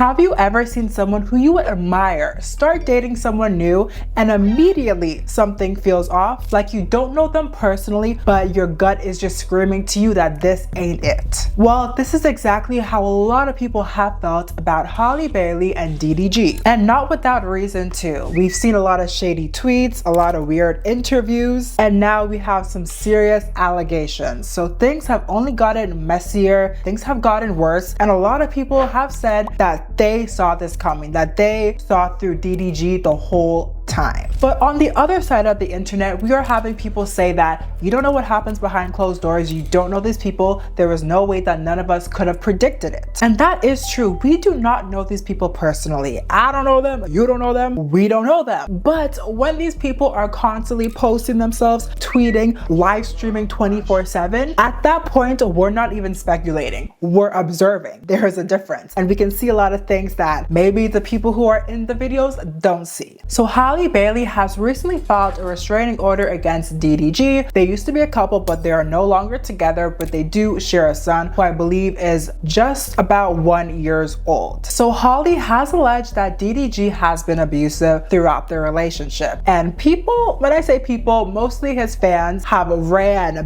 Have you ever seen someone who you admire start dating someone new and immediately something feels off? Like you don't know them personally, but your gut is just screaming to you that this ain't it. Well, this is exactly how a lot of people have felt about Halle Bailey and DDG. And not without reason too. We've seen a lot of shady tweets, a lot of weird interviews, and now we have some serious allegations. So things have only gotten messier, things have gotten worse, and a lot of people have said that they saw this coming, that they saw through DDG the whole time. But on the other side of the internet, we are having people say that you don't know what happens behind closed doors, you don't know these people, there was no way that none of us could have predicted it. And that is true. We do not know these people personally. I don't know them, you don't know them, we don't know them. But when these people are constantly posting themselves, tweeting, live streaming 24/7, at that point, we're not even speculating, we're observing. There is a difference. And we can see a lot of things that maybe the people who are in the videos don't see. So Halle Bailey has recently filed a restraining order against DDG. They used to be a couple, but they are no longer together, but they do share a son who I believe is just about 1 year old. So Halle has alleged that DDG has been abusive throughout their relationship. And people, when I say people, mostly his fans have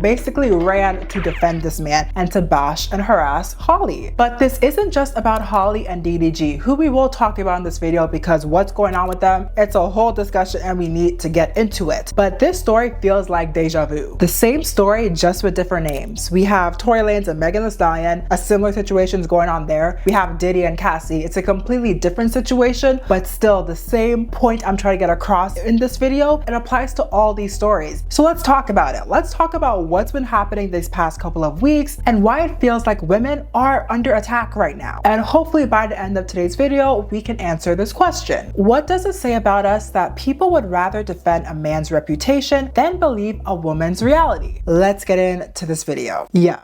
basically ran to defend this man and to bash and harass Halle. But this isn't just about Halle and DDG, who we will talk about in this video, because what's going on with them, it's a whole discussion and we need to get into it. But this story feels like deja vu. The same story, just with different names. We have Tory Lanez and Meg Thee Stallion, a similar situation is going on there. We have Diddy and Cassie. It's a completely different situation, but still the same point I'm trying to get across in this video. It applies to all these stories. So let's talk about it. Let's talk about what's been happening these past couple of weeks and why it feels like women are under attack right now. And hopefully by the end of today's video, we can answer this question. What does it say about us that people would rather defend a man's reputation than believe a woman's reality? Let's get into this video. Yeah.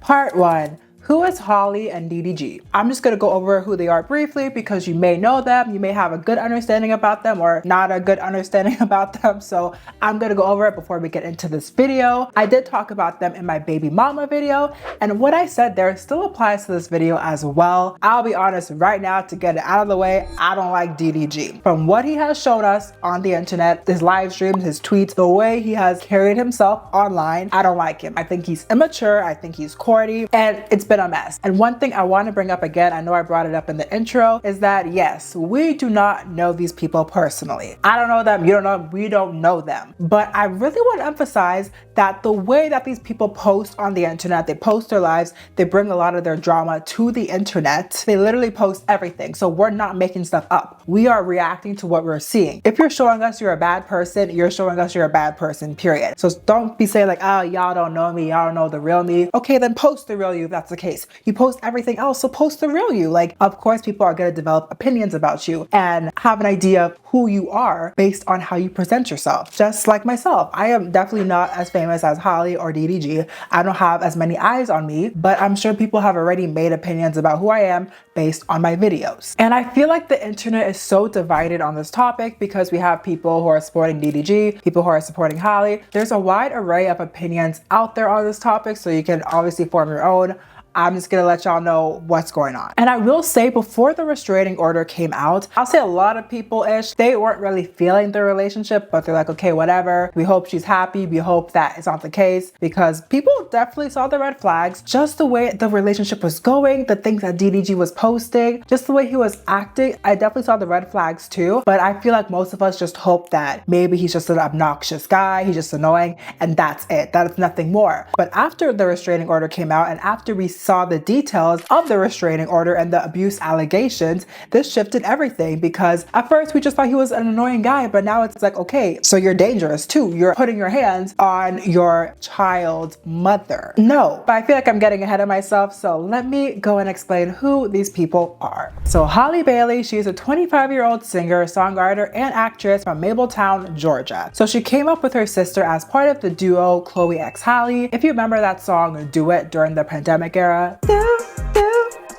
Part 1. Who is Halle and DDG? I'm just gonna go over who they are briefly because you may know them, you may have a good understanding about them or not a good understanding about them. So I'm gonna go over it before we get into this video. I did talk about them in my baby mama video, and what I said there still applies to this video as well. I'll be honest right now, to get it out of the way, I don't like DDG. From what he has shown us on the internet, his live streams, his tweets, the way he has carried himself online, I don't like him. I think he's immature, I think he's corny, and it's been a mess. And one thing I want to bring up again, I know I brought it up in the intro, is that yes, we do not know these people personally. I don't know them, you don't know, we don't know them. But I really want to emphasize that the way that these people post on the internet, they post their lives, they bring a lot of their drama to the internet. They literally post everything. So we're not making stuff up. We are reacting to what we're seeing. If you're showing us you're a bad person, you're showing us you're a bad person, period. So don't be saying like, oh, y'all don't know me, y'all don't know the real me. Okay, then post the real you if that's the case. You post everything else, so post the real you. Like, of course, people are going to develop opinions about you and have an idea of who you are based on how you present yourself. Just like myself, I am definitely not as famous as Halle or DDG. I don't have as many eyes on me, but I'm sure people have already made opinions about who I am based on my videos. And I feel like the internet is so divided on this topic because we have people who are supporting DDG, people who are supporting Halle. There's a wide array of opinions out there on this topic, so you can obviously form your own. I'm just gonna let y'all know what's going on. And I will say, before the restraining order came out, I'll say a lot of people-ish, they weren't really feeling the relationship, but they're like, okay, whatever. We hope she's happy. We hope that it's not the case, because people definitely saw the red flags, just the way the relationship was going, the things that DDG was posting, just the way he was acting. I definitely saw the red flags too, but I feel like most of us just hope that maybe he's just an obnoxious guy, he's just annoying, and that's it. That is nothing more. But after the restraining order came out and after we saw the details of the restraining order and the abuse allegations, this shifted everything, because at first we just thought he was an annoying guy, but now it's like, okay, so you're dangerous too. You're putting your hands on your child's mother. No, but I feel like I'm getting ahead of myself, so let me go and explain who these people are. So Halle Bailey, she's a 25-year-old singer, songwriter, and actress from Mabletown, Georgia. So she came up with her sister as part of the duo Chloe x Halle. If you remember that song Do It during the pandemic era,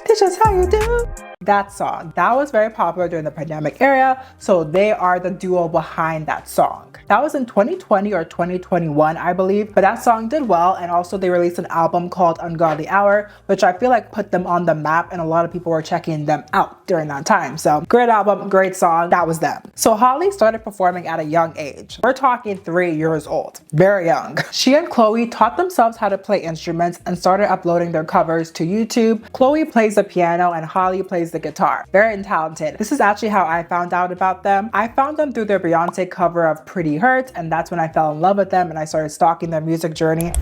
teach us how you do. That song. That was very popular during the pandemic era, so they are the duo behind that song. That was in 2020 or 2021, I believe, but that song did well, and also they released an album called Ungodly Hour, which I feel like put them on the map, and a lot of people were checking them out during that time. So great album, great song, that was them. So Halle started performing at a young age. We're talking 3 years old, very young. She and Chloe taught themselves how to play instruments and started uploading their covers to YouTube. Chloe plays the piano and Halle plays the guitar. Very talented. This is actually how I found out about them. I found them through their Beyonce cover of Pretty Hurts, and that's when I fell in love with them and I started stalking their music journey.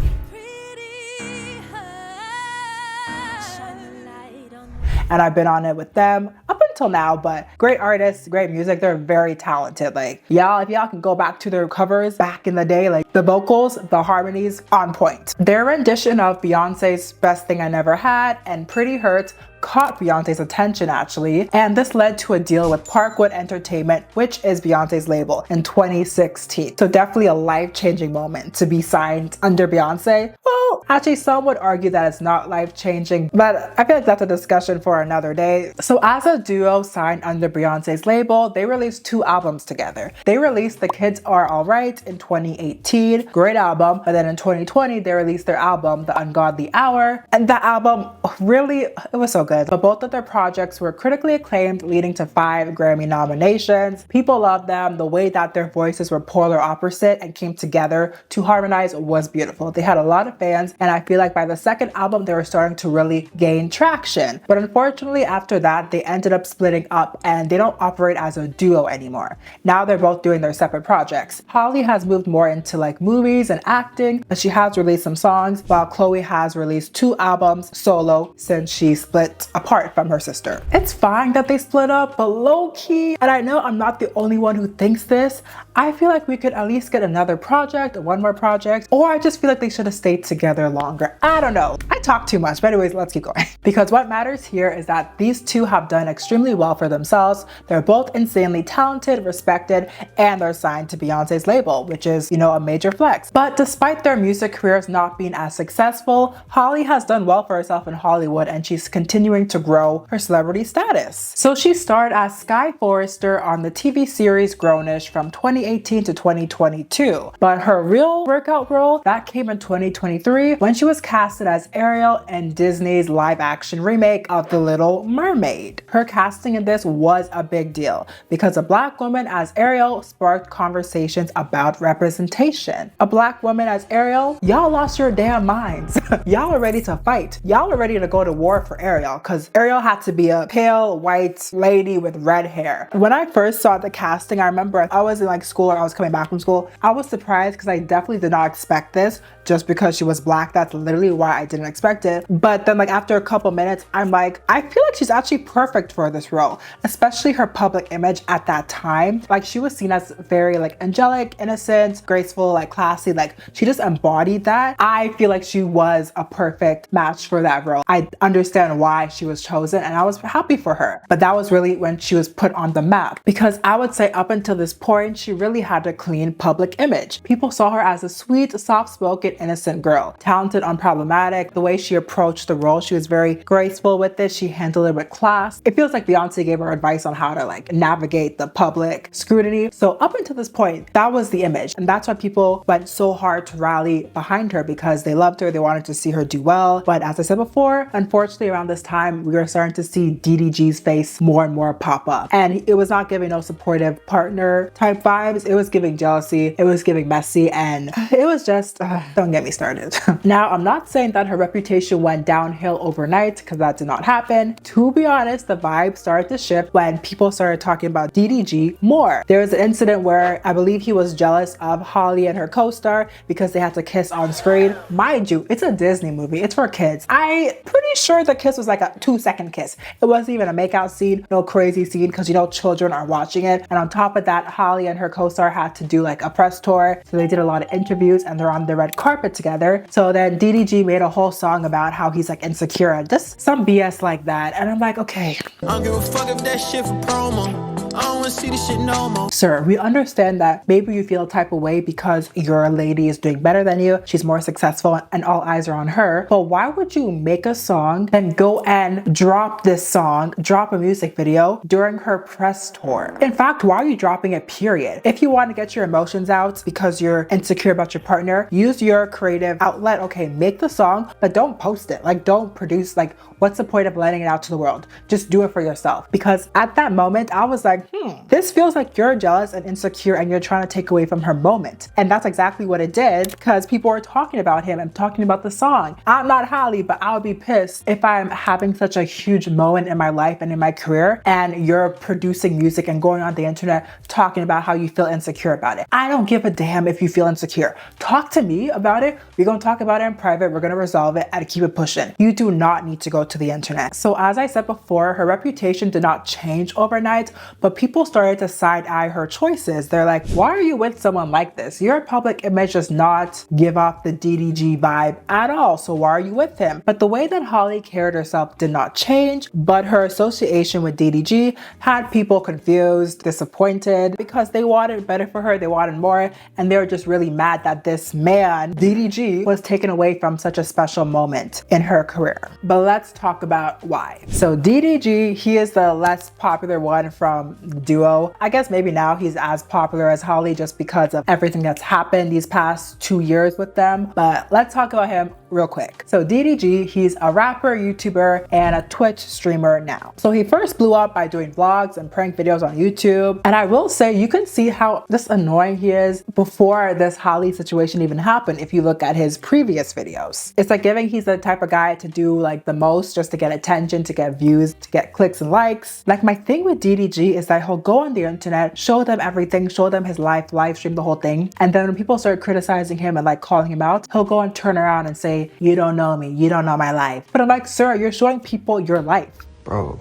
And I've been on it with them up until now, but great artists, great music. They're very talented. Like y'all, if y'all can go back to their covers back in the day, like the vocals, the harmonies on point. Their rendition of Beyonce's Best Thing I Never Had and Pretty Hurts caught Beyonce's attention actually, and this led to a deal with Parkwood Entertainment, which is Beyonce's label, in 2016. So definitely a life-changing moment to be signed under Beyonce. Well, actually some would argue that it's not life-changing, but I feel like that's a discussion for another day. So as a duo signed under Beyonce's label, they released 2 albums together. They released The Kids Are Alright in 2018, great album, but then in 2020 they released their album The Ungodly Hour, and that album really, it was so good. But both of their projects were critically acclaimed, leading to 5 Grammy nominations. People loved them. The way that their voices were polar opposite and came together to harmonize was beautiful. They had a lot of fans, and I feel like by the second album they were starting to really gain traction. But unfortunately after that they ended up splitting up and they don't operate as a duo anymore. Now they're both doing their separate projects. Halle has moved more into like movies and acting, but she has released some songs, while Chloe has released 2 albums solo since she split apart from her sister. It's fine that they split up, but low-key, and I know I'm not the only one who thinks this, I feel like we could at least get another project, one more project, or I just feel like they should have stayed together longer. I don't know. I talk too much, but anyways, let's keep going. Because what matters here is that these 2 have done extremely well for themselves. They're both insanely talented, respected, and they're signed to Beyonce's label, which is, you know, a major flex. But despite their music careers not being as successful, Halle has done well for herself in Hollywood, and she's continuing to grow her celebrity status. So she starred as Sky Forrester on the TV series Grownish from 2018 to 2022. But her real workout role, that came in 2023 when she was casted as Ariel in Disney's live-action remake of The Little Mermaid. Her casting in this was a big deal because a Black woman as Ariel sparked conversations about representation. A Black woman as Ariel? Y'all lost your damn minds. Y'all are ready to fight. Y'all are ready to go to war for Ariel, because Ariel had to be a pale white lady with red hair. When I first saw the casting, I remember I was in like school, or I was coming back from school. I was surprised because I definitely did not expect this just because she was Black. That's literally why I didn't expect it. But then like after a couple minutes, I'm like, I feel like she's actually perfect for this role, especially her public image at that time. Like she was seen as very like angelic, innocent, graceful, like classy. Like she just embodied that. I feel like she was a perfect match for that role. I understand why she was chosen and I was happy for her. But that was really when she was put on the map, because I would say up until this point, she really had a clean public image. People saw her as a sweet, soft-spoken, innocent girl, talented, unproblematic. The way she approached the role, she was very graceful with it. She handled it with class. It feels like Beyonce gave her advice on how to like navigate the public scrutiny. So up until this point, that was the image. And that's why people went so hard to rally behind her, because they loved her. They wanted to see her do well. But as I said before, unfortunately around this time, we were starting to see DDG's face more and more pop up. And it was not giving no supportive partner type vibes. It was giving jealousy. It was giving messy. And it was just, don't get me started. Now, I'm not saying that her reputation went downhill overnight, because that did not happen. To be honest, the vibe started to shift when people started talking about DDG more. There was an incident where I believe he was jealous of Halle and her co-star because they had to kiss on screen. Mind you, it's a Disney movie. It's for kids. I'm pretty sure the kiss was like a 2-second kiss. It wasn't even a makeout scene, no crazy scene, because you know children are watching it. And on top of that, Halle and her co-star had to do like a press tour. So they did a lot of interviews and they're on the red carpet together. So then DDG made a whole song about how he's like insecure and just some BS like that. And I'm like, okay. I don't give a fuck if that shit for promo. I don't wanna see this shit no more. Sir, we understand that maybe you feel a type of way because your lady is doing better than you, she's more successful, and all eyes are on her. But why would you make a song, then go and drop this song, drop a music video during her press tour? In fact, why are you dropping it, period? If you want to get your emotions out because you're insecure about your partner, use your creative outlet. Okay, make the song, but don't post it. Like, don't produce, like, what's the point of letting it out to the world? Just do it for yourself. Because at that moment, I was like, this feels like you're jealous and insecure and you're trying to take away from her moment. And that's exactly what it did, because people were talking about him and talking about the song. I'm not Halle, but I would be pissed if I'm having such a huge moment in my life and in my career and you're producing music and going on the internet talking about how you feel insecure about it. I don't give a damn if you feel insecure. Talk to me about it. We're gonna talk about it in private. We're gonna resolve it and keep it pushing. You do not need to go to the internet. So as I said before, her reputation did not change overnight, but people started to side-eye her choices. They're like, why are you with someone like this? Your public image does not give off the DDG vibe at all, so why are you with him? But the way that Halle carried herself did not change, but her association with DDG had people confused, disappointed, because they wanted better for her, they wanted more, and they were just really mad that this man, DDG, was taken away from such a special moment in her career. But let's talk about why. So DDG, he is the less popular one from the duo. I guess maybe now he's as popular as Halle just because of everything that's happened these past 2 years with them. But let's talk about him real quick. So DDG, he's a rapper, YouTuber, and a Twitch streamer now. So he first blew up by doing vlogs and prank videos on YouTube. And I will say, you can see how just annoying he is before this Halle situation even happened if you look at his previous videos. It's like giving he's the type of guy to do like the most just to get attention, to get views, to get clicks and likes. Like, my thing with DDG is that he'll go on the internet, show them everything, show them his life, live stream the whole thing. And then when people start criticizing him and like calling him out, he'll go and turn around and say, you don't know me, you don't know my life. But I'm like, sir, you're showing people your life. Bro,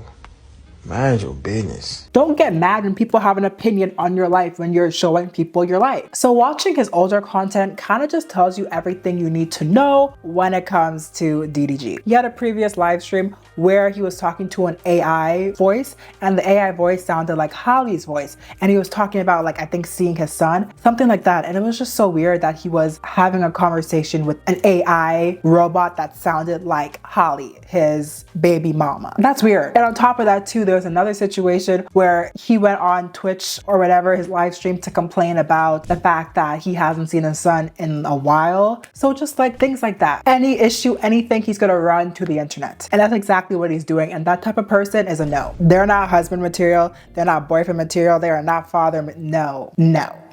mind your business. Don't get mad when people have an opinion on your life when you're showing people your life. So watching his older content kind of just tells you everything you need to know when it comes to DDG. He had a previous live stream where he was talking to an AI voice, and the AI voice sounded like Halle's voice. And he was talking about, like, I think seeing his son, something like that. And it was just so weird that he was having a conversation with an AI robot that sounded like Halle, his baby mama. That's weird. And on top of that too, there was another situation where he went on Twitch or whatever, his live stream, to complain about the fact that he hasn't seen his son in a while. So just like things like that. Any issue, anything, he's gonna run to the internet. And that's exactly what he's doing. And that type of person is a no. They're not husband material. They're not boyfriend material. They are not father. No.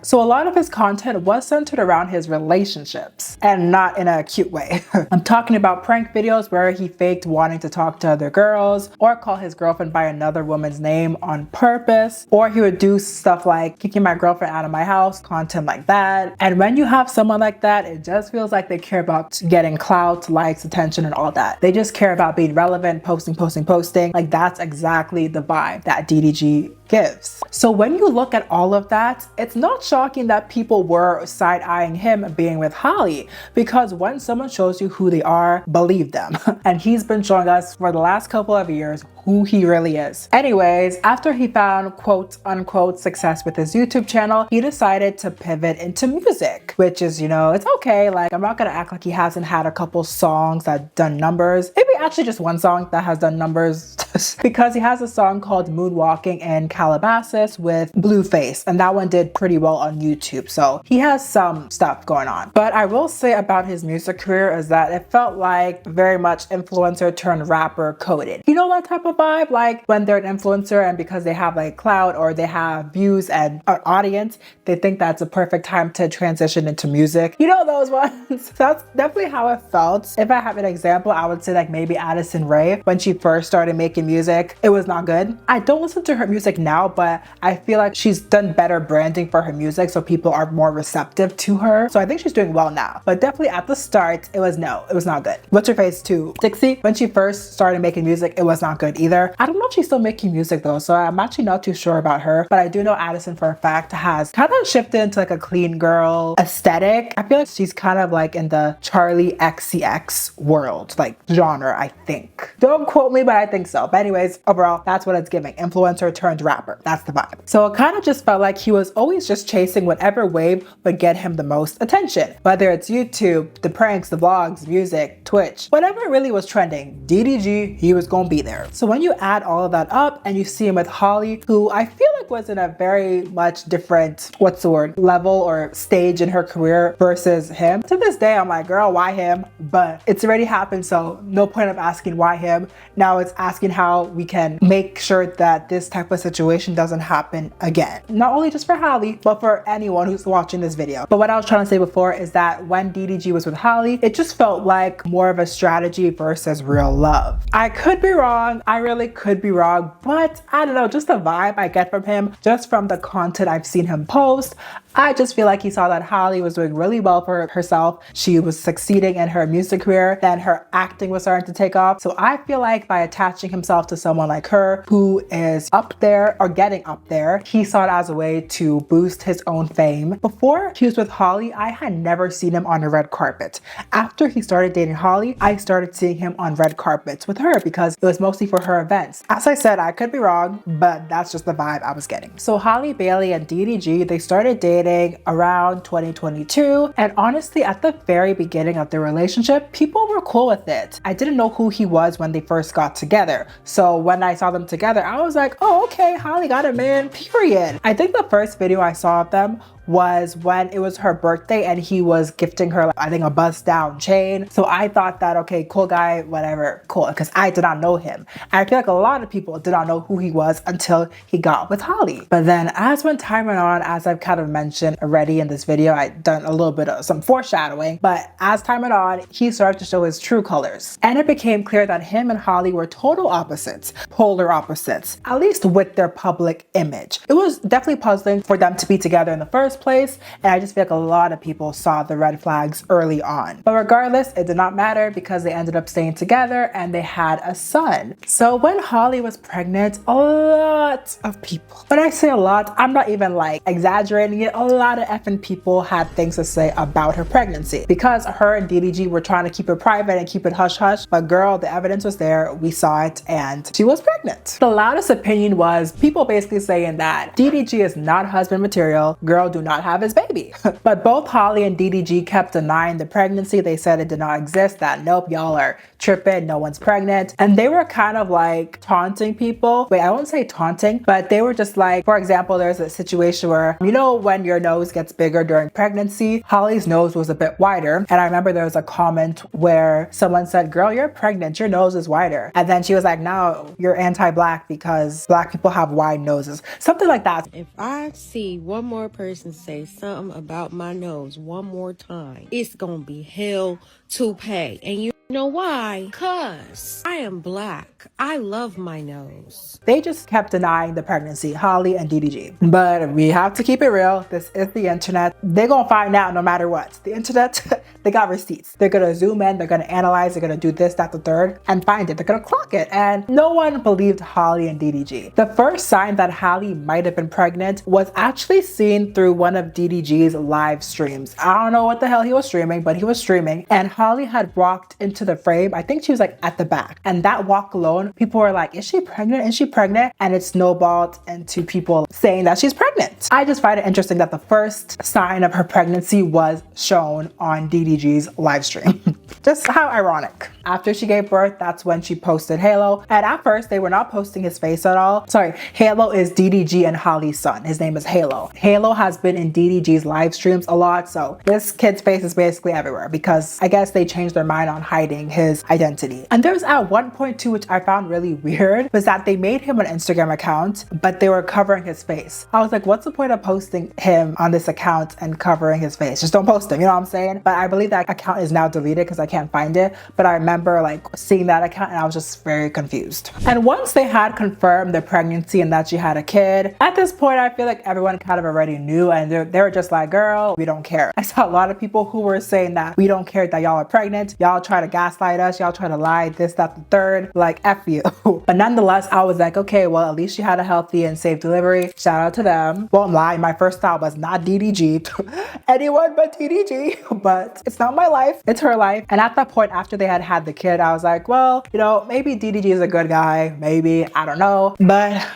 So a lot of his content was centered around his relationships, and not in a cute way. I'm talking about prank videos where he faked wanting to talk to other girls or call his girlfriend by another woman's name on purpose, or he would do stuff like kicking my girlfriend out of my house, content like that. And when you have someone like that, it just feels like they care about getting clout, likes, attention, and all that. They just care about being relevant, posting. Like, that's exactly the vibe that DDG gives. So when you look at all of that, it's not shocking that people were side-eyeing him being with Halle, because when someone shows you who they are, believe them. And he's been showing us for the last couple of years who he really is. Anyways, after he found quote unquote success with his YouTube channel, he decided to pivot into music, which is, you know, it's okay. Like, I'm not gonna act like he hasn't had a couple songs that done numbers. Maybe actually just one song that has done numbers because he has a song called Moonwalking in Calabasas with Blueface, and that one did pretty well on YouTube. So he has some stuff going on. But I will say about his music career is that it felt like very much influencer turned rapper coded. You know that type of vibe? Like when they're an influencer and because they have like clout or they have views and an audience, they think that's a perfect time to transition into music. You know those ones? So that's definitely how it felt. If I have an example, I would say like maybe Addison Rae, when she first started making music, it was not good. I don't listen to her music now, but I feel like she's done better branding for her music, so people are more receptive to her. So I think she's doing well now. But definitely at the start, it was not good. What's her face too? Dixie, when she first started making music, it was not good either. I don't know if she's still making music though, so I'm actually not too sure about her. But I do know Addison for a fact has kind of shifted into like a clean girl aesthetic. I feel like she's kind of like in the Charlie XCX world, like genre, I think. Don't quote me, but I think so. But But anyways, overall, that's what it's giving. Influencer turned rapper. That's the vibe. So it kind of just felt like he was always just chasing whatever wave would get him the most attention. Whether it's YouTube, the pranks, the vlogs, music, Twitch, whatever really was trending, DDG, he was gonna be there. So when you add all of that up and you see him with Halle, who I feel like was in a very much different, what's the word, level or stage in her career versus him. To this day, I'm like, girl, why him? But it's already happened, so no point of asking why him. Now it's asking how we can make sure that this type of situation doesn't happen again. Not only just for Halle, but for anyone who's watching this video. But what I was trying to say before is that when DDG was with Halle, it just felt like more of a strategy versus real love. I could be wrong. I really could be wrong, but I don't know, just the vibe I get from him, just from the content I've seen him post, I just feel like he saw that Halle was doing really well for herself. She was succeeding in her music career, then her acting was starting to take off. So I feel like by attaching himself to someone like her who is up there or getting up there, he saw it as a way to boost his own fame. Before he was with Halle, I had never seen him on a red carpet. After he started dating Halle, I started seeing him on red carpets with her because it was mostly for her events. As I said, I could be wrong, but that's just the vibe I was getting. So Halle Bailey and DDG, they started dating around 2022, and honestly at the very beginning of their relationship, people were cool with it. I didn't know who he was when they first got together, so when I saw them together I was like, oh okay, Halle got a man, period. I think the first video I saw of them was when it was her birthday and he was gifting her, I think, a bust down chain. So I thought that, okay, cool guy, whatever, cool, because I did not know him. And I feel like a lot of people did not know who he was until he got with Halle. But then as when time went on, as I've kind of mentioned already in this video, I'd done a little bit of some foreshadowing, but as time went on, he started to show his true colors. And it became clear that him and Halle were total opposites, polar opposites, at least with their public image. It was definitely puzzling for them to be together in the first place, and I just feel like a lot of people saw the red flags early on. But regardless, it did not matter because they ended up staying together and they had a son. So when Halle was pregnant, a lot of people, when I say a lot, I'm not even like exaggerating it, a lot of effing people had things to say about her pregnancy because her and DDG were trying to keep it private and keep it hush hush, but girl, the evidence was there, we saw it, and she was pregnant. The loudest opinion was people basically saying that DDG is not husband material, girl, do not have his baby. But both Halle and DDG kept denying the pregnancy. They said it did not exist, that nope, y'all are tripping, no one's pregnant. And they were kind of like taunting people. Wait, I won't say taunting, but they were just like, for example, there's a situation where, you know, when your nose gets bigger during pregnancy, Halle's nose was a bit wider. And I remember there was a comment where someone said, girl, you're pregnant, your nose is wider. And then she was like, no, you're anti-black because black people have wide noses. Something like that. If I see one more person say something about my nose one more time, it's gonna be hell to pay. And you know why? Cause I am black. I love my nose. They just kept denying the pregnancy, Halle and DDG. But we have to keep it real. This is the internet. They're gonna find out no matter what. The internet, they got receipts. They're gonna zoom in, they're gonna analyze, they're gonna do this, that, the third, and find it. They're gonna clock it. And no one believed Halle and DDG. The first sign that Halle might have been pregnant was actually seen through one of DDG's live streams. I don't know what the hell he was streaming, but he was streaming, and Halle had walked into the frame. I think she was like at the back, and that walk alone, people were like, is she pregnant? Is she pregnant? And it snowballed into people saying that she's pregnant. I just find it interesting that the first sign of her pregnancy was shown on DDG's live stream. Just how ironic. After she gave birth, that's when she posted Halo. And at first, they were not posting his face at all. Sorry, Halo is DDG and Halle's son. His name is Halo. Halo has been in DDG's live streams a lot, so this kid's face is basically everywhere because I guess they changed their mind on hiding his identity. And there's at one point too, which I found really weird, was that they made him an Instagram account, but they were covering his face. I was like, what's the point of posting him on this account and covering his face? Just don't post him, you know what I'm saying? But I believe that account is now deleted because I can't find it. But I remember like seeing that account and I was just very confused. And once they had confirmed the pregnancy and that she had a kid, at this point, I feel like everyone kind of already knew, and they were just like, girl, we don't care. I saw a lot of people who were saying that we don't care that y'all are pregnant. Y'all try to gaslight us. Y'all try to lie, this, that, the third, like F you. But nonetheless, I was like, okay, well, at least she had a healthy and safe delivery. Shout out to them. Won't lie, my first thought was not DDG. Anyone but DDG. But it's not my life. It's her life. And at that point, after they had had the kid, I was like, well, you know, maybe DDG is a good guy, maybe, I don't know, but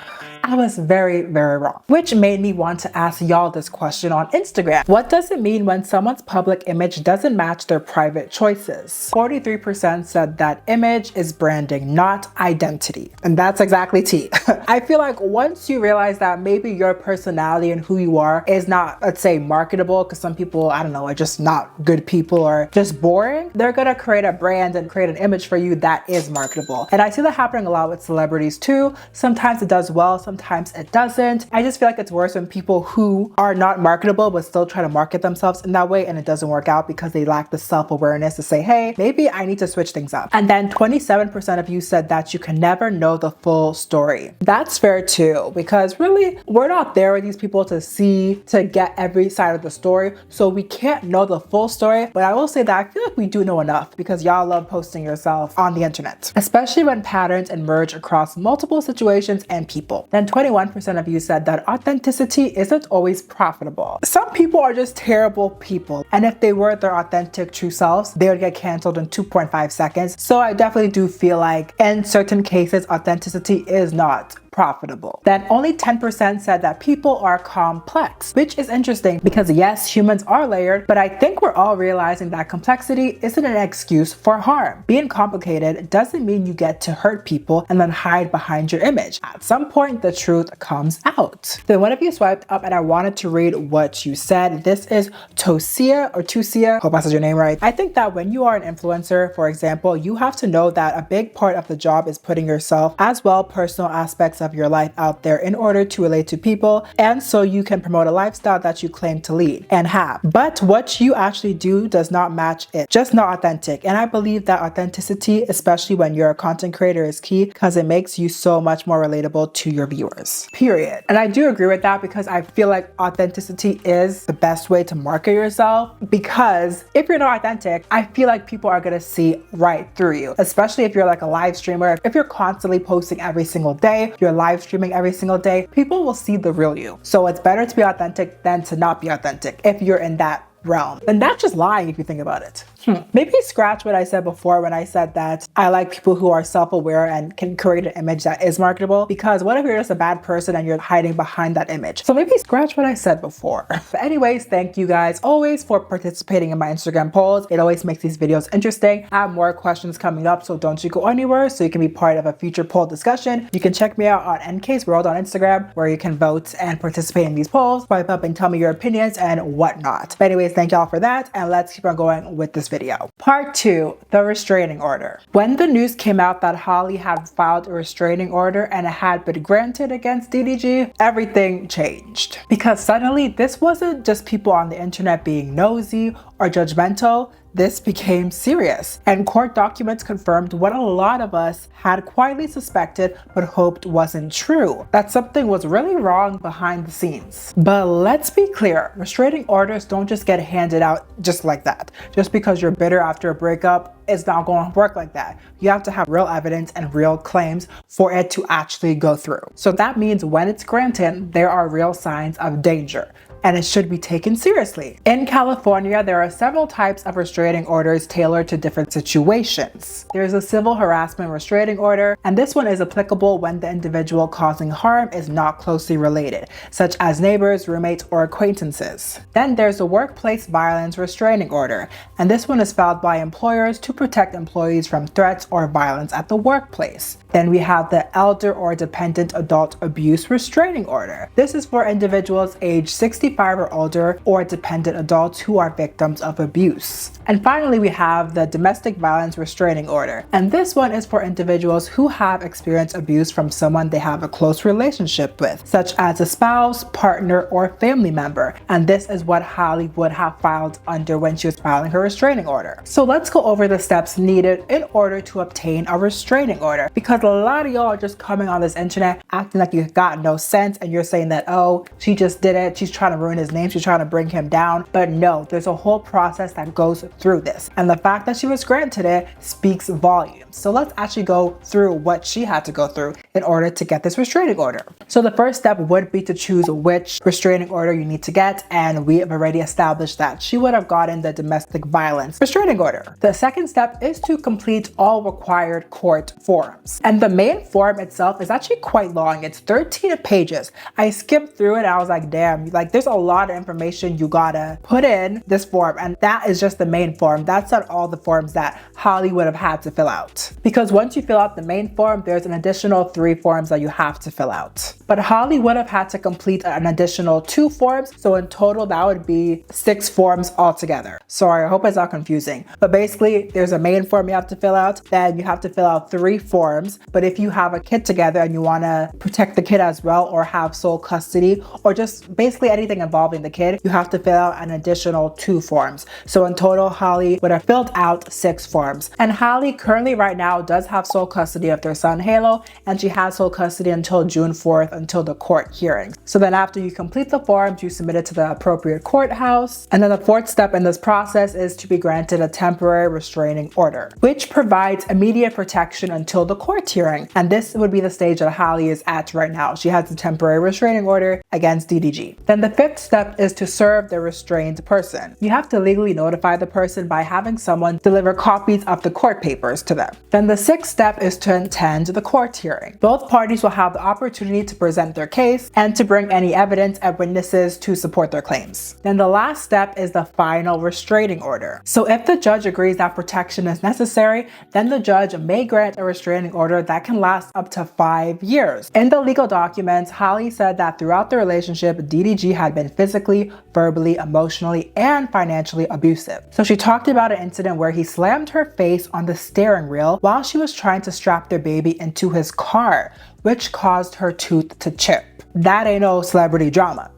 I was very, very wrong. Which made me want to ask y'all this question on Instagram. What does it mean when someone's public image doesn't match their private choices? 43% said that image is branding, not identity. And that's exactly tea. I feel like once you realize that maybe your personality and who you are is not, let's say, marketable, because some people, I don't know, are just not good people or just boring, they're gonna create a brand and create an image for you that is marketable. And I see that happening a lot with celebrities too. Sometimes it does well, sometimes it doesn't. I just feel like it's worse when people who are not marketable but still try to market themselves in that way and it doesn't work out because they lack the self-awareness to say, hey, maybe I need to switch things up. And then 27% of you said that you can never know the full story. That's fair too, because really we're not there with these people to see, to get every side of the story. So we can't know the full story, but I will say that I feel like we do know enough because y'all love posting yourself on the internet, especially when patterns emerge across multiple situations and people. Then 21% of you said that authenticity isn't always profitable. Some people are just terrible people, and if they were their authentic true selves, they would get canceled in 2.5 seconds. So I definitely do feel like in certain cases, authenticity is not profitable. Then only 10% said that people are complex, which is interesting because yes, humans are layered, but I think we're all realizing that complexity isn't an excuse for harm. Being complicated doesn't mean you get to hurt people and then hide behind your image. At some point, the truth comes out. Then one of you swiped up and I wanted to read what you said. This is Tosia, hope I said your name right. I think that when you are an influencer, for example, you have to know that a big part of the job is putting yourself as well personal aspects of your life out there in order to relate to people, and so you can promote a lifestyle that you claim to lead and have. But what you actually do does not match it, just not authentic. And I believe that authenticity, especially when you're a content creator, is key because it makes you so much more relatable to your viewers, period. And I do agree with that because I feel like authenticity is the best way to market yourself, because if you're not authentic, I feel like people are gonna see right through you, especially if you're like a live streamer. If you're constantly posting every single day, you're live streaming every single day, people will see the real you. So it's better to be authentic than to not be authentic if you're in that realm. And that's just lying if you think about it. Maybe scratch what I said before when I said that I like people who are self-aware and can create an image that is marketable, because what if you're just a bad person and you're hiding behind that image? So maybe scratch what I said before. But anyways, thank you guys always for participating in my Instagram polls. It always makes these videos interesting. I have more questions coming up, so don't you go anywhere so you can be part of a future poll discussion. You can check me out on NK's World on Instagram, where you can vote and participate in these polls, swipe up and tell me your opinions and whatnot. But anyways, thank y'all for that, and let's keep on going with this video. Part 2, the restraining order. When the news came out that Halle had filed a restraining order and it had been granted against DDG, everything changed. Because suddenly this wasn't just people on the internet being nosy or judgmental. This became serious, and court documents confirmed what a lot of us had quietly suspected but hoped wasn't true, that something was really wrong behind the scenes. But let's be clear, restraining orders don't just get handed out just like that. Just because you're bitter after a breakup, it's not going to work like that. You have to have real evidence and real claims for it to actually go through. So that means when it's granted, there are real signs of danger, and it should be taken seriously. In California, there are several types of restraining orders tailored to different situations. There's a civil harassment restraining order, and this one is applicable when the individual causing harm is not closely related, such as neighbors, roommates, or acquaintances. Then there's a workplace violence restraining order, and this one is filed by employers to protect employees from threats or violence at the workplace. Then we have the elder or dependent adult abuse restraining order. This is for individuals aged 65 or older or dependent adults who are victims of abuse. And finally, we have the domestic violence restraining order. And this one is for individuals who have experienced abuse from someone they have a close relationship with, such as a spouse, partner, or family member. And this is what Halle would have filed under when she was filing her restraining order. So let's go over the steps needed in order to obtain a restraining order, because a lot of y'all are just coming on this internet acting like you got no sense, and you're saying that, oh, she just did it, she's trying to ruin his name, she's trying to bring him down. But no, there's a whole process that goes through this. And the fact that she was granted it speaks volumes. So let's actually go through what she had to go through in order to get this restraining order. So the first step would be to choose which restraining order you need to get, and we have already established that she would have gotten the domestic violence restraining order. The second step is to complete all required court forms. And the main form itself is actually quite long. It's 13 pages. I skimmed through it and I was like, damn, like there's a lot of information you gotta put in this form, and that is just the main form. That's not all the forms that Halle would have had to fill out. Because once you fill out the main form, there's an additional 3 forms that you have to fill out. But Halle would have had to complete an additional 2 forms, so in total that would be 6 forms altogether. Sorry, I hope it's not confusing. But basically, there's a main form you have to fill out, then you have to fill out 3 forms. But if you have a kid together and you want to protect the kid as well, or have sole custody, or just basically anything involving the kid, you have to fill out an additional 2 forms. So in total, Halle would have filled out 6 forms. And Halle currently right now does have sole custody of their son Halo, and she has sole custody until June 4th, until the court hearing. So then after you complete the forms, you submit it to the appropriate courthouse. And then the 4th step in this process is to be granted a temporary restraining order, which provides immediate protection until the court hearing. And this would be the stage that Halle is at right now. She has a temporary restraining order against DDG. Then the 5th step is to serve the restrained person. You have to legally notify the person by having someone deliver copies of the court papers to them. Then the 6th step is to attend the court hearing. Both parties will have the opportunity to present their case and to bring any evidence and witnesses to support their claims. Then the last step is the final restraining order. So if the judge agrees that protection is necessary, then the judge may grant a restraining order that can last up to 5 years. In the legal documents, Halle said that throughout the relationship, DDG had been physically, verbally, emotionally, and financially abusive. So she talked about an incident where he slammed her face on the steering wheel while she was trying to strap their baby into his car, which caused her tooth to chip. That ain't no celebrity drama.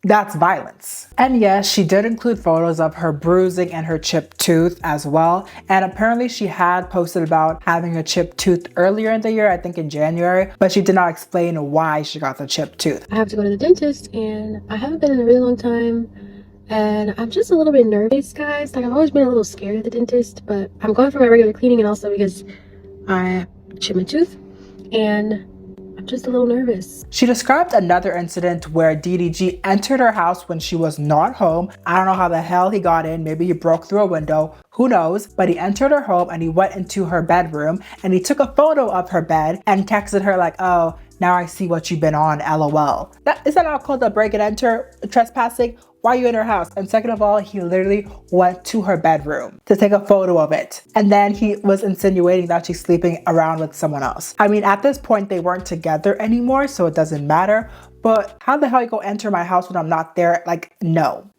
That's violence. And yes, she did include photos of her bruising and her chipped tooth as well. And apparently she had posted about having a chipped tooth earlier in the year, I think in January, but she did not explain why she got the chipped tooth. I have to go to the dentist and I haven't been in a really long time. And I'm just a little bit nervous, guys. Like, I've always been a little scared of the dentist, but I'm going for my regular cleaning and also because I chipped my tooth and I'm just a little nervous. She described another incident where DDG entered her house when she was not home. I don't know how the hell he got in. Maybe he broke through a window. Who knows? But he entered her home and he went into her bedroom and he took a photo of her bed and texted her like, oh, now I see what you've been on, LOL. Is that not called a break and enter trespassing? Why are you in her house? And second of all, he literally went to her bedroom to take a photo of it. And then he was insinuating that she's sleeping around with someone else. I mean, at this point, they weren't together anymore, so it doesn't matter. But how the hell you go enter my house when I'm not there? Like, no.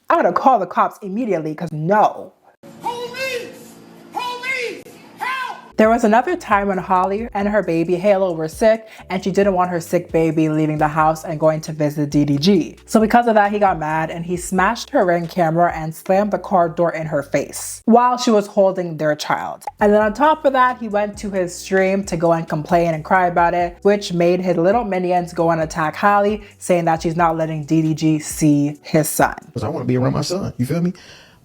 I'm gonna call the cops immediately because no. There was another time when Halle and her baby Halo were sick and she didn't want her sick baby leaving the house and going to visit DDG. So because of that, he got mad and he smashed her Ring camera and slammed the car door in her face while she was holding their child. And then on top of that, he went to his stream to go and complain and cry about it, which made his little minions go and attack Halle, saying that she's not letting DDG see his son. Because I want to be around my son, you feel me?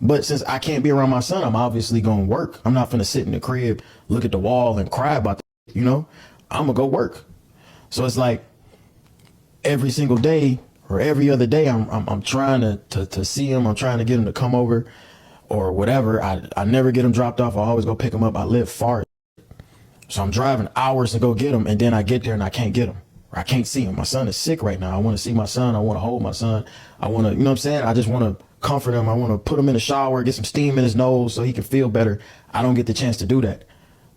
But since I can't be around my son, I'm obviously going to work. I'm not finna sit in the crib, look at the wall and cry about that, you know? I'm going to go work. So it's like every single day or every other day, I'm trying to see him. I'm trying to get him to come over or whatever. I never get him dropped off. I always go pick him up. I live far. So I'm driving hours to go get him. And then I get there and I can't get him. Or I can't see him. My son is sick right now. I want to see my son. I want to hold my son. I want to, you know what I'm saying? I just want to comfort him. I want to put him in the shower, get some steam in his nose so he can feel better. I don't get the chance to do that.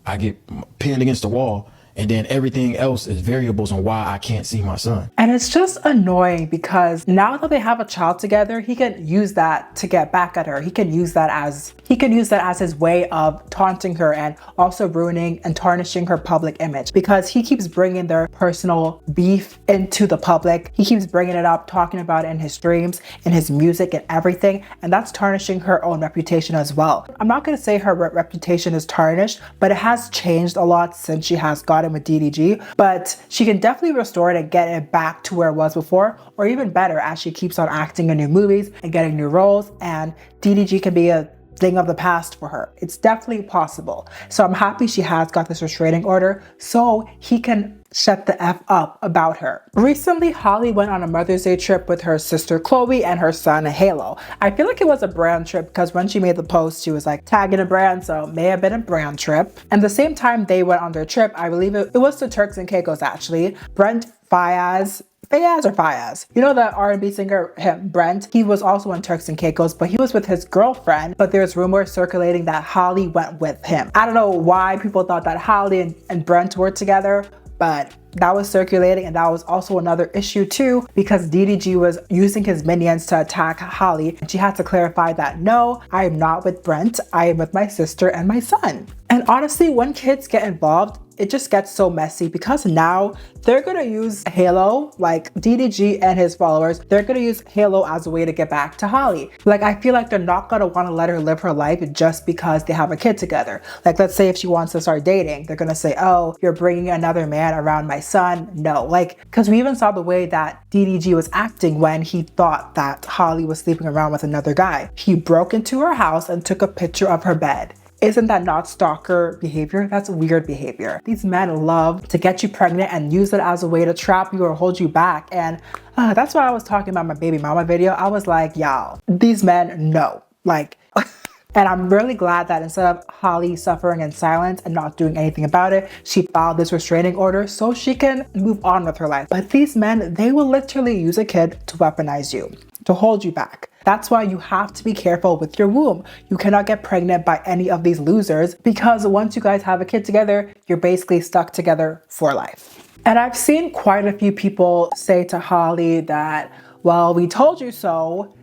I get pinned against the wall, and then everything else is variables on why I can't see my son. And it's just annoying because now that they have a child together, he can use that to get back at her. He can use that as his way of taunting her and also ruining and tarnishing her public image, because he keeps bringing their personal beef into the public. He keeps bringing it up, talking about it in his streams, in his music and everything. And that's tarnishing her own reputation as well. I'm not going to say her reputation is tarnished, but it has changed a lot since she has gotten confiding with DDG, but she can definitely restore it and get it back to where it was before, or even better as she keeps on acting in new movies and getting new roles, and DDG can be a thing of the past for her. It's definitely possible. So I'm happy she has got this restraining order so he can shut the F up about her. Recently, Halle went on a Mother's Day trip with her sister Chloe and her son Halo. I feel like it was a brand trip because when she made the post, she was like tagging a brand, so it may have been a brand trip. And the same time they went on their trip, I believe it was to Turks and Caicos actually. Brent Fayez, you know the R&B singer Brent, he was also in Turks and Caicos, but he was with his girlfriend, but there's rumors circulating that Halle went with him. I don't know why people thought that Halle and Brent were together, but that was circulating, and that was also another issue too, because DDG was using his minions to attack Halle, and she had to clarify that no, I am not with Brent, I am with my sister and my son. And honestly, when kids get involved, it just gets so messy because now they're gonna use Halo, like DDG and his followers, they're gonna use Halo as a way to get back to Halle. Like, I feel like they're not gonna wanna let her live her life just because they have a kid together. Like, let's say if she wants to start dating, they're gonna say, oh, you're bringing another man around my son. No, like, because we even saw the way that DDG was acting when he thought that Halle was sleeping around with another guy. He broke into her house and took a picture of her bed. Isn't that not stalker behavior? That's weird behavior. These men love to get you pregnant and use it as a way to trap you or hold you back. And that's why I was talking about my baby mama video. I was like, y'all, these men know. Like, and I'm really glad that instead of Halle suffering in silence and not doing anything about it, she filed this restraining order so she can move on with her life. But these men, they will literally use a kid to weaponize you, to hold you back. That's why you have to be careful with your womb. You cannot get pregnant by any of these losers, because once you guys have a kid together, you're basically stuck together for life. And I've seen quite a few people say to Halle that, well, we told you so.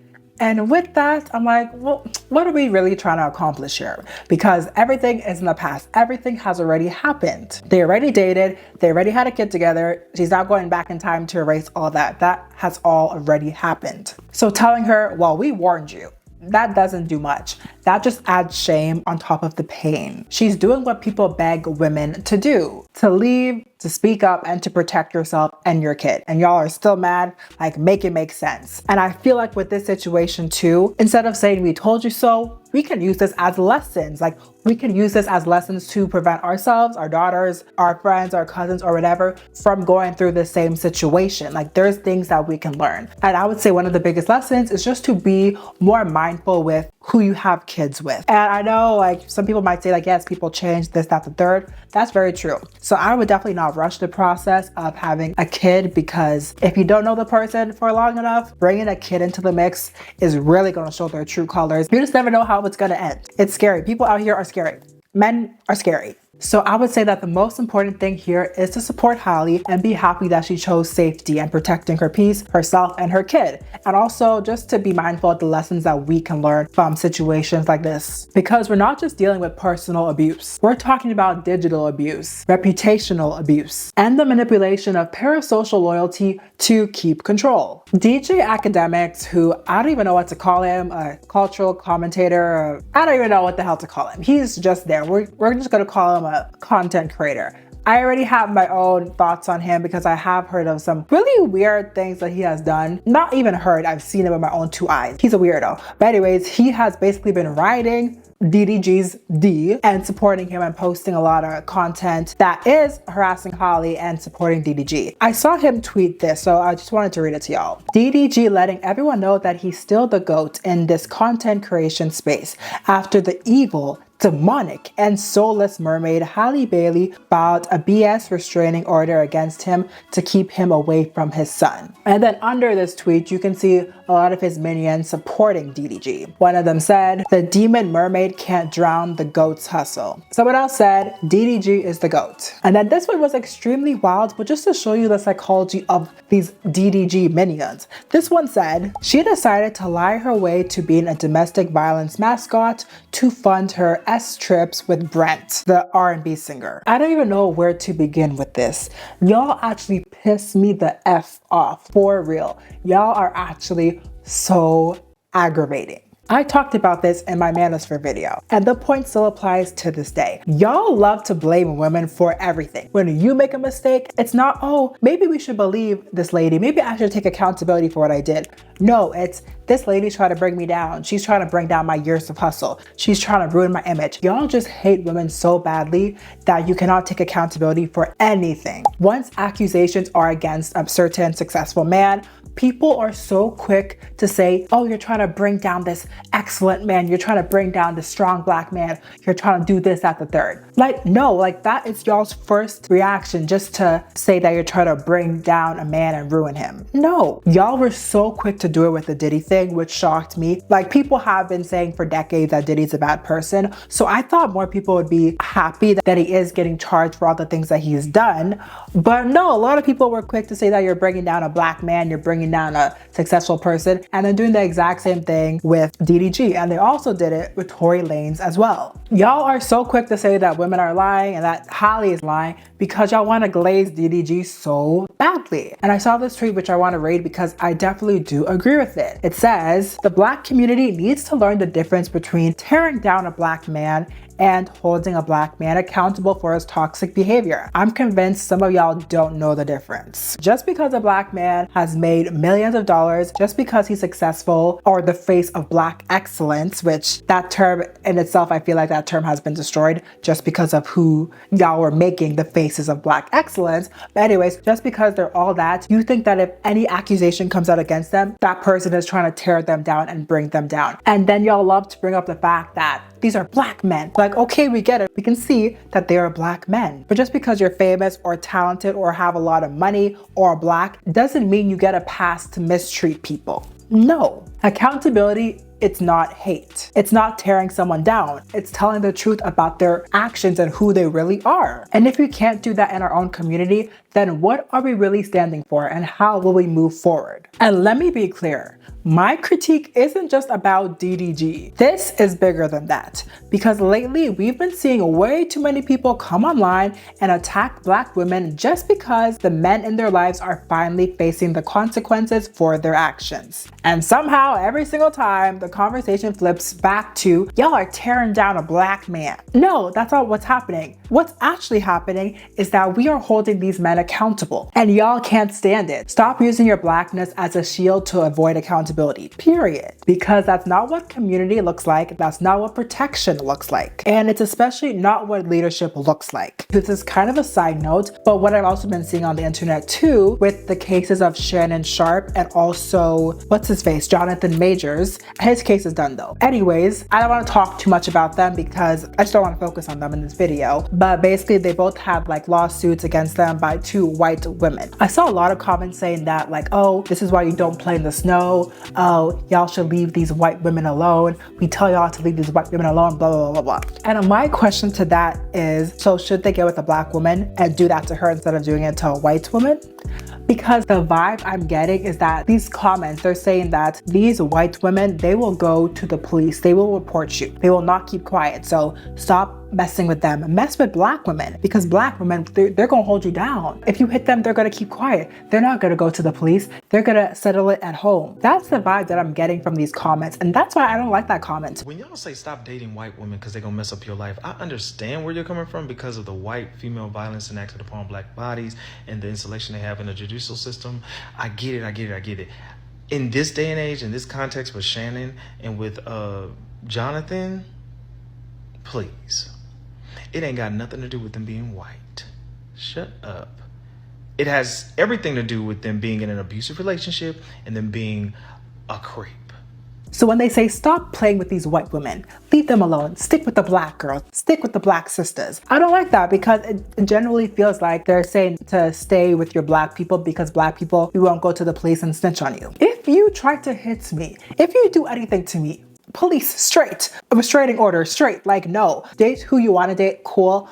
And with that, I'm like, well, what are we really trying to accomplish here? Because everything is in the past. Everything has already happened. They already dated. They already had a kid together. She's not going back in time to erase all that. That has all already happened. So telling her, well, we warned you, that doesn't do much. That just adds shame on top of the pain. She's doing what people beg women to do, to leave, to speak up, and to protect yourself and your kid. And y'all are still mad. Like, make it make sense. And I feel like with this situation too, instead of saying we told you so, we can use this as lessons. Like, we can use this as lessons to prevent ourselves, our daughters, our friends, our cousins, or whatever from going through the same situation. Like, there's things that we can learn. And I would say one of the biggest lessons is just to be more mindful with who you have kids with. And I know, like, some people might say, like, yes, people change, this, that, the third. That's very true. So I would definitely not rush the process of having a kid, because if you don't know the person for long enough, bringing a kid into the mix is really going to show their true colors. You just never know how it's going to end. It's scary. People out here are scary. Men are scary. So I would say that the most important thing here is to support Halle and be happy that she chose safety and protecting her peace, herself, and her kid. And also just to be mindful of the lessons that we can learn from situations like this. Because we're not just dealing with personal abuse. We're talking about digital abuse, reputational abuse, and the manipulation of parasocial loyalty to keep control. DJ Academics, who I don't even know what to call him, a cultural commentator, I don't even know what the hell to call him. He's just there. We're just gonna call him a content creator. I already have my own thoughts on him because I have heard of some really weird things that he has done. Not even heard, I've seen him with my own two eyes. He's a weirdo. But anyways, he has basically been riding DDG's D and supporting him and posting a lot of content that is harassing Halle and supporting DDG. I saw him tweet this, so I just wanted to read it to y'all. DDG letting everyone know that he's still the GOAT in this content creation space after the evil, demonic, and soulless mermaid Halle Bailey filed a BS restraining order against him to keep him away from his son. And then under this tweet, you can see a lot of his minions supporting DDG. One of them said, "The demon mermaid can't drown the GOAT's hustle." Someone else said, "DDG is the GOAT." And then this one was extremely wild, but just to show you the psychology of these DDG minions. This one said, "She decided to lie her way to being a domestic violence mascot to fund her trips with Brent, the R&B singer." I don't even know where to begin with this. Y'all actually piss me the F off, for real. Y'all are actually so aggravating. I talked about this in my Manosphere video, and the point still applies to this day. Y'all love to blame women for everything. When you make a mistake, it's not, oh, maybe we should believe this lady. Maybe I should take accountability for what I did. No, it's this lady's trying to bring me down. She's trying to bring down my years of hustle. She's trying to ruin my image. Y'all just hate women so badly that you cannot take accountability for anything. Once accusations are against a certain successful man, people are so quick to say, oh, you're trying to bring down this excellent man. You're trying to bring down this strong black man. You're trying to do this, that, the third. Like, no, like that is y'all's first reaction, just to say that you're trying to bring down a man and ruin him. No, y'all were so quick to do it with the Diddy thing, which shocked me. Like, people have been saying for decades that Diddy's a bad person. So I thought more people would be happy that he is getting charged for all the things that he's done. But no, a lot of people were quick to say that you're bringing down a black man, you're bringing down a successful person, and then doing the exact same thing with DDG. And they also did it with Tory Lanez as well. Y'all are so quick to say that women are lying and that Halle is lying because y'all want to glaze DDG so badly. And I saw this tweet which I want to read because I definitely do agree with it. It says, the black community needs to learn the difference between tearing down a black man and holding a black man accountable for his toxic behavior. I'm convinced some of y'all don't know the difference. Just because a black man has made millions of dollars, just because he's successful or the face of black excellence, which that term in itself, I feel like that term has been destroyed just because of who y'all were making the faces of black excellence. But anyways, just because they're all that, you think that if any accusation comes out against them, that person is trying to tear them down and bring them down. And then y'all love to bring up the fact that these are black men. Like, okay, we get it. We can see that they are black men. But just because you're famous or talented or have a lot of money or black doesn't mean you get a pass to mistreat people. No. Accountability, it's not hate. It's not tearing someone down. It's telling the truth about their actions and who they really are. And if we can't do that in our own community, then what are we really standing for and how will we move forward? And let me be clear. My critique isn't just about DDG. This is bigger than that, because lately we've been seeing way too many people come online and attack black women just because the men in their lives are finally facing the consequences for their actions. And somehow every single time the conversation flips back to, y'all are tearing down a black man. No, that's not what's happening. What's actually happening is that we are holding these men accountable and y'all can't stand it. Stop using your blackness as a shield to avoid accountability, period. Because that's not what community looks like. That's not what protection looks like. And it's especially not what leadership looks like. This is kind of a side note, but what I've also been seeing on the internet too, with the cases of Shannon Sharp and also, what's his face, Jonathan Majors. His case is done though. Anyways, I don't want to talk too much about them because I just don't want to focus on them in this video. But basically they both had like lawsuits against them by two white women. I saw a lot of comments saying that like, oh, this is why you don't play in the snow. Oh, y'all should leave these white women alone. We tell y'all to leave these white women alone, blah, blah, blah, blah. And my question to that is, so should they get with a black woman and do that to her instead of doing it to a white woman? Because the vibe I'm getting is that these comments, they're saying that these white women, they will go to the police. They will report you. They will not keep quiet. So stop messing with them. Mess with black women, because black women, they're gonna hold you down. If you hit them, they're gonna keep quiet. They're not gonna go to the police. They're gonna settle it at home. That's the vibe that I'm getting from these comments. And that's why I don't like that comment. When y'all say stop dating white women because they're gonna mess up your life, I understand where you're coming from because of the white female violence enacted upon black bodies and the insulation they have in the judicial system. I get it. In this day and age, in this context with Shannon and with Jonathan, please. It ain't got nothing to do with them being white. Shut up. It has everything to do with them being in an abusive relationship and them being a creep. So when they say stop playing with these white women, leave them alone, stick with the black girls, stick with the black sisters, I don't like that, because it generally feels like they're saying to stay with your black people because black people, we won't go to the police and snitch on you. If you try to hit me, if you do anything to me, police, straight, a restraining order, straight. Like, no, date who you want to date, cool,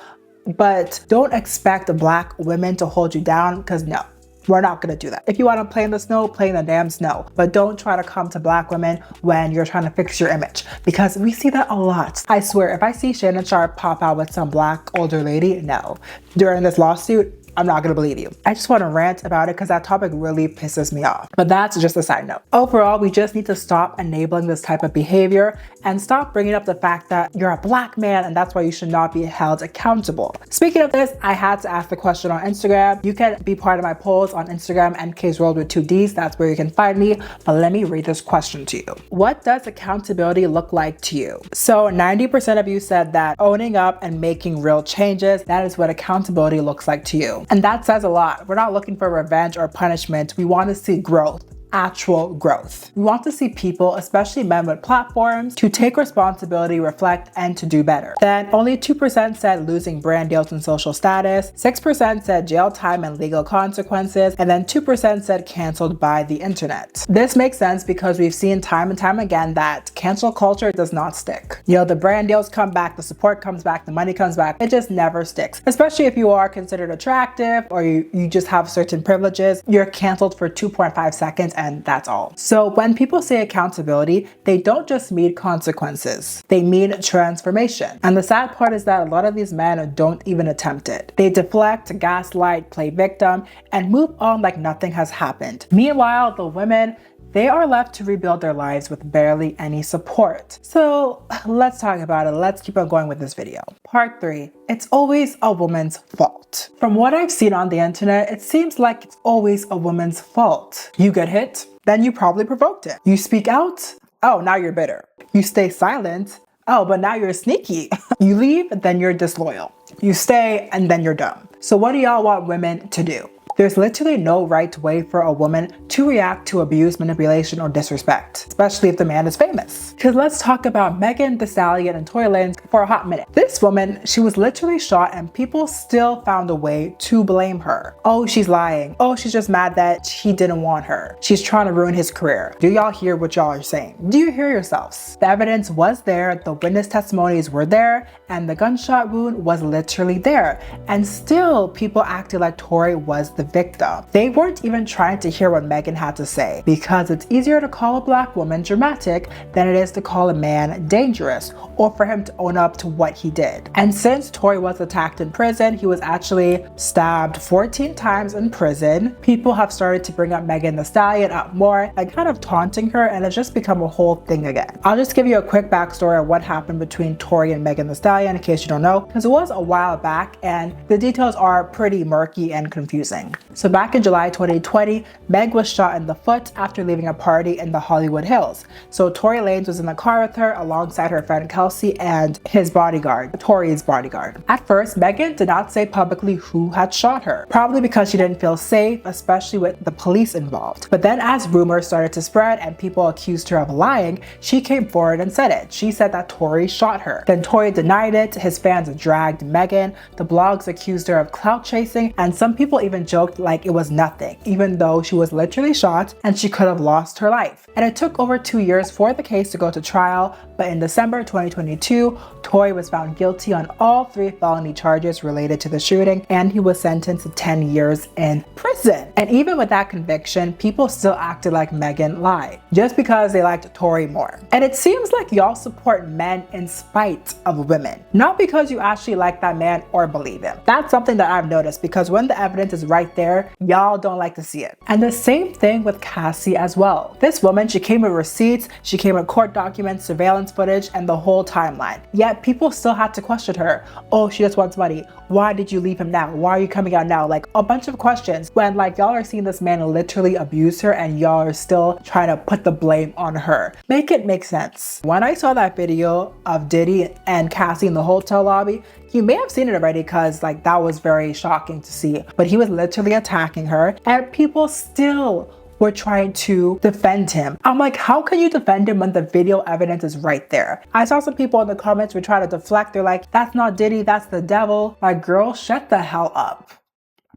but don't expect black women to hold you down, because no, we're not gonna do that. If you want to play in the snow, play in the damn snow, but don't try to come to black women when you're trying to fix your image, because we see that a lot. I swear, if I see Shannon Sharp pop out with some black older lady, no. During this lawsuit, I'm not gonna believe you. I just want to rant about it because that topic really pisses me off. But that's just a side note. Overall, we just need to stop enabling this type of behavior and stop bringing up the fact that you're a black man and that's why you should not be held accountable. Speaking of this, I had to ask the question on Instagram. You can be part of my polls on Instagram, NKsworld with 2 Ds. That's where you can find me. But let me read this question to you. What does accountability look like to you? So 90% of you said that owning up and making real changes, that is what accountability looks like to you. And that says a lot. We're not looking for revenge or punishment. We want to see growth. Actual growth. We want to see people, especially men with platforms, to take responsibility, reflect, and to do better. Then only 2% said losing brand deals and social status, 6% said jail time and legal consequences, and then 2% said canceled by the internet. This makes sense because we've seen time and time again that cancel culture does not stick. You know, the brand deals come back, the support comes back, the money comes back, it just never sticks. Especially if you are considered attractive or you just have certain privileges, you're canceled for 2.5 seconds and that's all. So when people say accountability, they don't just mean consequences. They mean transformation. And the sad part is that a lot of these men don't even attempt it. They deflect, gaslight, play victim, and move on like nothing has happened. Meanwhile, the women, they are left to rebuild their lives with barely any support. So let's talk about it. Let's keep on going with this video. Part 3, it's always a woman's fault. From what I've seen on the internet, it seems like it's always a woman's fault. You get hit, then you probably provoked it. You speak out, oh, now you're bitter. You stay silent, oh, but now you're sneaky. You leave, then you're disloyal. You stay, and then you're dumb. So what do y'all want women to do? There's literally no right way for a woman to react to abuse, manipulation, or disrespect, especially if the man is famous. Because let's talk about Meg Thee Stallion and Tory Lanez for a hot minute. This woman, she was literally shot and people still found a way to blame her. Oh, she's lying. Oh, she's just mad that he didn't want her. She's trying to ruin his career. Do y'all hear what y'all are saying? Do you hear yourselves? The evidence was there, the witness testimonies were there, and the gunshot wound was literally there. And still, people acted like Tory was the victim. They weren't even trying to hear what Megan had to say because it's easier to call a black woman dramatic than it is to call a man dangerous or for him to own up to what he did. And since Tory was attacked in prison, he was actually stabbed 14 times in prison. People have started to bring up Meg Thee Stallion up more and kind of taunting her, and it's just become a whole thing again. I'll just give you a quick backstory of what happened between Tory and Meg Thee Stallion in case you don't know, because it was a while back and the details are pretty murky and confusing. So back in July 2020, Meg was shot in the foot after leaving a party in the Hollywood Hills. So Tory Lanez was in the car with her alongside her friend Cassie and his bodyguard, Tory's bodyguard. At first, Megan did not say publicly who had shot her, probably because she didn't feel safe, especially with the police involved. But then as rumors started to spread and people accused her of lying, she came forward and said it. She said that Tory shot her. Then Tory denied it, his fans dragged Megan, the blogs accused her of clout chasing, and some people even joked like it was nothing, even though she was literally shot and she could have lost her life. And it took over 2 years for the case to go to trial, but in December 2022, Tory was found guilty on all 3 felony charges related to the shooting, and he was sentenced to 10 years in prison. And even with that conviction, people still acted like Megan lied, just because they liked Tory more. And it seems like y'all support men in spite of women, not because you actually like that man or believe him. That's something that I've noticed, because when the evidence is right there, y'all don't like to see it. And the same thing with Cassie as well. This woman, she came with receipts, she came with court documents, surveillance footage, and the whole timeline. Yet people still had to question her. Oh, she just wants money. Why did you leave him now? Why are you coming out now? Like a bunch of questions when like y'all are seeing this man literally abuse her and y'all are still trying to put the blame on her. Make it make sense. When I saw that video of Diddy and Cassie in the hotel lobby, you may have seen it already because like that was very shocking to see, but he was literally attacking her and people still were trying to defend him. I'm like, how can you defend him when the video evidence is right there? I saw some people in the comments were trying to deflect. They're like, that's not Diddy, that's the devil. Like, girl, shut the hell up,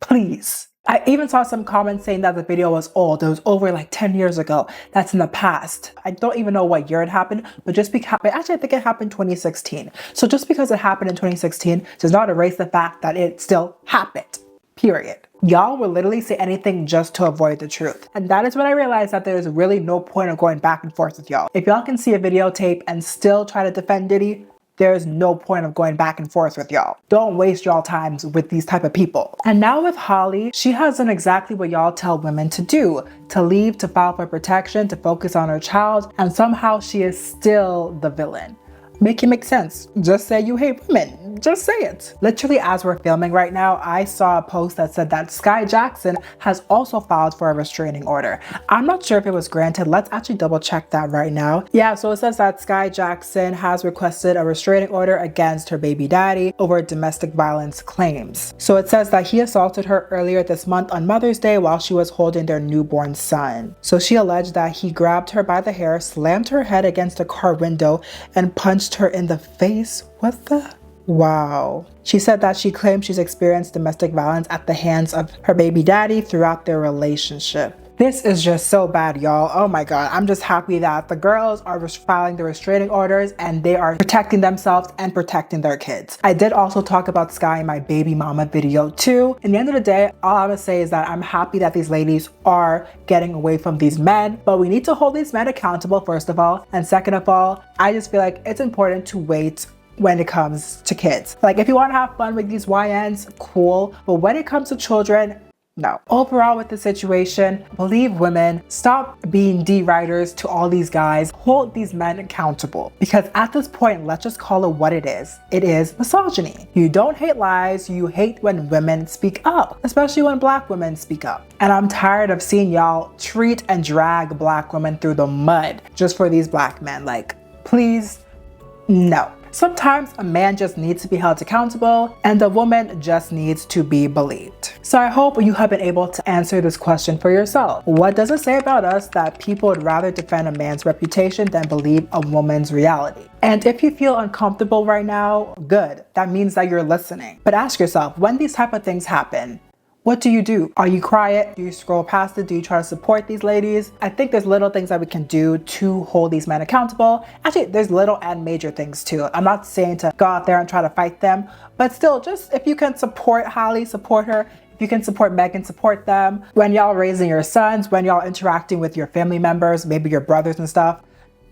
please. I even saw some comments saying that the video was old. It was over like 10 years ago. That's in the past. I don't even know what year it happened, but actually I think it happened 2016. So just because it happened in 2016 does not erase the fact that it still happened, period. Y'all will literally say anything just to avoid the truth. And that is when I realized that there's really no point of going back and forth with y'all. If y'all can see a videotape and still try to defend Diddy, there's no point of going back and forth with y'all. Don't waste y'all times with these type of people. And now with Halle, she has done exactly what y'all tell women to do, to leave, to file for protection, to focus on her child, and somehow she is still the villain. Make it make sense. Just say you hate women. Just say it. Literally, as we're filming right now, I saw a post that said that Skai Jackson has also filed for a restraining order. I'm not sure if it was granted. Let's actually double check that right now. Yeah, so it says that Skai Jackson has requested a restraining order against her baby daddy over domestic violence claims. So it says that he assaulted her earlier this month on Mother's Day while she was holding their newborn son. So she alleged that he grabbed her by the hair, slammed her head against a car window, and punched her in the face. What the? Wow. She said that she claimed she's experienced domestic violence at the hands of her baby daddy throughout their relationship. This is just so bad, y'all. Oh my God. I'm just happy that the girls are filing the restraining orders and they are protecting themselves and protecting their kids. I did also talk about Skai in my baby mama video too. In the end of the day, all I'm gonna say is that I'm happy that these ladies are getting away from these men, but we need to hold these men accountable, first of all. And second of all, I just feel like it's important to wait when it comes to kids. Like, if you want to have fun with these YNs, cool. But when it comes to children, no. Overall with the situation, believe women, stop being D-writers to all these guys, hold these men accountable. Because at this point, let's just call it what it is. It is misogyny. You don't hate lies, you hate when women speak up, especially when Black women speak up. And I'm tired of seeing y'all treat and drag Black women through the mud just for these Black men. Like, please, no. Sometimes a man just needs to be held accountable and a woman just needs to be believed. So I hope you have been able to answer this question for yourself. What does it say about us that people would rather defend a man's reputation than believe a woman's reality? And if you feel uncomfortable right now, good. That means that you're listening. But ask yourself, when these type of things happen, what do you do? Are you quiet? Do you scroll past it? Do you try to support these ladies? I think there's little things that we can do to hold these men accountable. Actually, there's little and major things too. I'm not saying to go out there and try to fight them, but still, just if you can support Halle, support her. If you can support Megan, support them. When y'all raising your sons, when y'all interacting with your family members, maybe your brothers and stuff,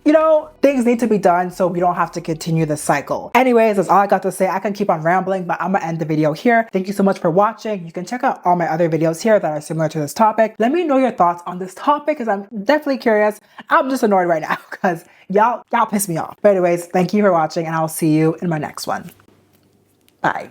you know, things need to be done so we don't have to continue the cycle. Anyways, that's all I got to say. I can keep on rambling, but I'm gonna end the video here. Thank you so much for watching. You can check out all my other videos here that are similar to this topic. Let me know your thoughts on this topic because I'm definitely curious. I'm just annoyed right now because y'all piss me off. But anyways, thank you for watching and I'll see you in my next one. Bye.